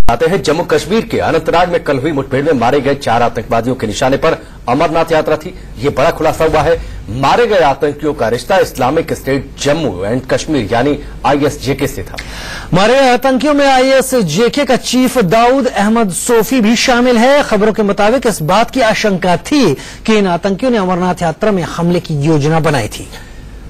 आते हैं जम्मू कश्मीर के अनंतनाग में कल हुई मुठभेड़ में मारे गए 4 आतंकवादियों के निशाने पर अमरनाथ यात्रा थी। ये बड़ा खुलासा हुआ है। मारे गए आतंकियों का रिश्ता Islamic state Jammu and Kashmir यानी आईएसजेके से था। मारे गए आतंकियों में आईएसजेके का चीफ दाऊद अहमद सोफी भी शामिल है। खबरों के मुताबिक इस बात की आशंका थी कि इन आतंकियों ने अमरनाथ यात्रा में हमले की योजना बनाई थी।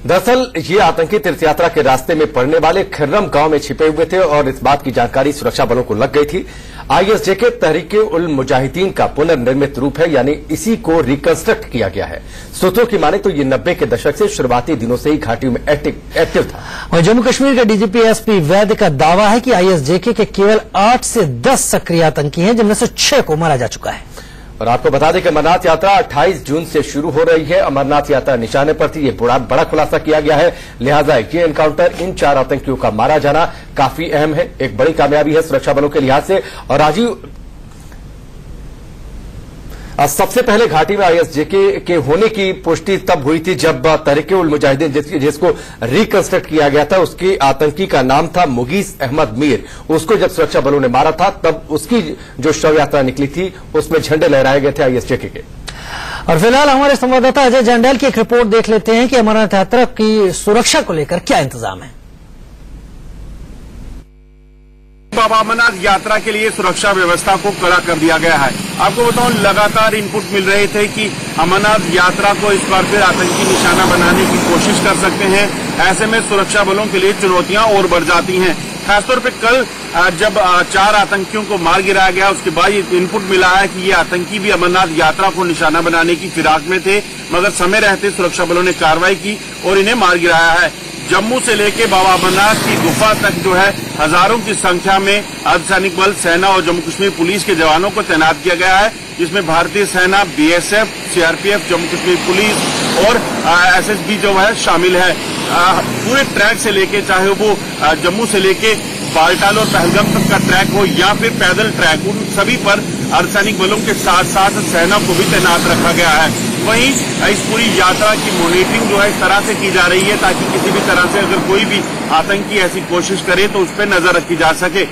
दरअसल ये आतंकी तीर्थ यात्रा के रास्ते में पड़ने वाले खिर्रम गांव में छिपे हुए थे और इस बात की जानकारी सुरक्षा बलों को लग गई थी। आईएसजेके तहरीके उल मुजाहिदीन का पुनर्निर्मित रूप है, यानी इसी को रिकंस्ट्रक्ट किया गया है। सूत्रों की माने तो ये 90 के दशक से शुरुआती दिनों से ही घाटियों में एक्टिव था। और जम्मू कश्मीर के डीजीपी एसपी वैद्य का दावा है कि आईएसजेके के केवल 8 से 10 सक्रिय आतंकी हैं, जिनमें से 6 को मारा जा चुका है। और आपको बता दें कि अमरनाथ यात्रा 28 जून से शुरू हो रही है। अमरनाथ यात्रा निशाने पर थी, ये बड़ा खुलासा किया गया है। लिहाजा ये एनकाउंटर, इन 4 आतंकियों का मारा जाना काफी अहम है, एक बड़ी कामयाबी है सुरक्षा बलों के लिहाज से। और राजीव, सबसे पहले घाटी में आईएसजेके के होने की पुष्टि तब हुई थी जब तहरीके उल मुजाहिदीन जिसको रिकंस्ट्रक्ट किया गया था, उसकी आतंकी का नाम था मुगीस अहमद मीर। उसको जब सुरक्षा बलों ने मारा था तब उसकी जो शव यात्रा निकली थी उसमें झंडे लहराए गए थे आईएसजेके के। और फिलहाल हमारे संवाददाता अजय जंडेल की एक रिपोर्ट देख लेते हैं कि अमरनाथ यात्रा की सुरक्षा को लेकर क्या इंतजाम है। बाबा अमरनाथ यात्रा के लिए सुरक्षा व्यवस्था को कड़ा कर दिया गया है। आपको बताऊं, लगातार इनपुट मिल रहे थे कि अमरनाथ यात्रा को इस बार फिर आतंकी निशाना बनाने की कोशिश कर सकते हैं। ऐसे में सुरक्षा बलों के लिए चुनौतियां और बढ़ जाती हैं। खासतौर पे कल जब 4 आतंकियों को मार गिराया गया, उसके बाद ये इनपुट मिला है कि ये आतंकी भी अमरनाथ यात्रा को निशाना बनाने की फिराक में थे, मगर समय रहते सुरक्षा बलों ने कार्रवाई की और इन्हें मार गिराया है। जम्मू से लेके बाबा अमरनाथ की गुफा तक जो है हजारों की संख्या में अर्धसैनिक बल, सेना और जम्मू कश्मीर पुलिस के जवानों को तैनात किया गया है, जिसमें भारतीय सेना, BSF, CRPF, Jammu Kashmir police और एसएसबी जो है शामिल है। पूरे ट्रैक से लेके, चाहे वो जम्मू से लेके बालटाल और पहलगाम तक का ट्रैक हो या फिर पैदल ट्रैक, उन सभी पर अर्धसैनिक बलों के साथ साथ सेना को भी तैनात रखा गया है। वहीं इस पूरी यात्रा की मॉनिटरिंग जो है इस तरह से की जा रही है ताकि किसी भी तरह से अगर कोई भी आतंकी ऐसी कोशिश करे तो उस पर नजर रखी जा सके।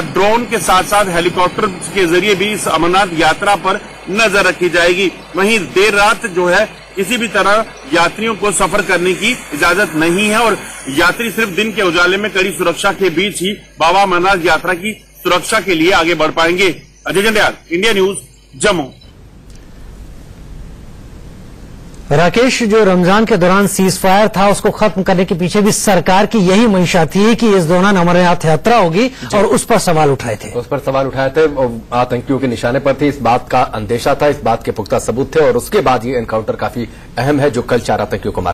ड्रोन के साथ साथ हेलीकॉप्टर के जरिए भी इस अमरनाथ यात्रा पर नजर रखी जाएगी। वहीं देर रात जो है किसी भी तरह यात्रियों को सफर करने की इजाजत नहीं है और यात्री सिर्फ दिन के उजाले में कड़ी सुरक्षा के बीच ही बाबा अमरनाथ यात्रा की सुरक्षा के लिए आगे बढ़ पाएंगे। Ajay Jandel, India news, Jammu. राकेश, जो रमजान के दौरान सीज फायर था उसको खत्म करने के पीछे भी सरकार की यही मंशा थी कि इस दौरान अमरनाथ यात्रा होगी और उस पर सवाल उठाए थे। आतंकियों के निशाने पर थे, इस बात का अंदेशा था, इस बात के पुख्ता सबूत थे और उसके बाद ये एनकाउंटर काफी अहम है जो कल 4 आतंकियों को मारा।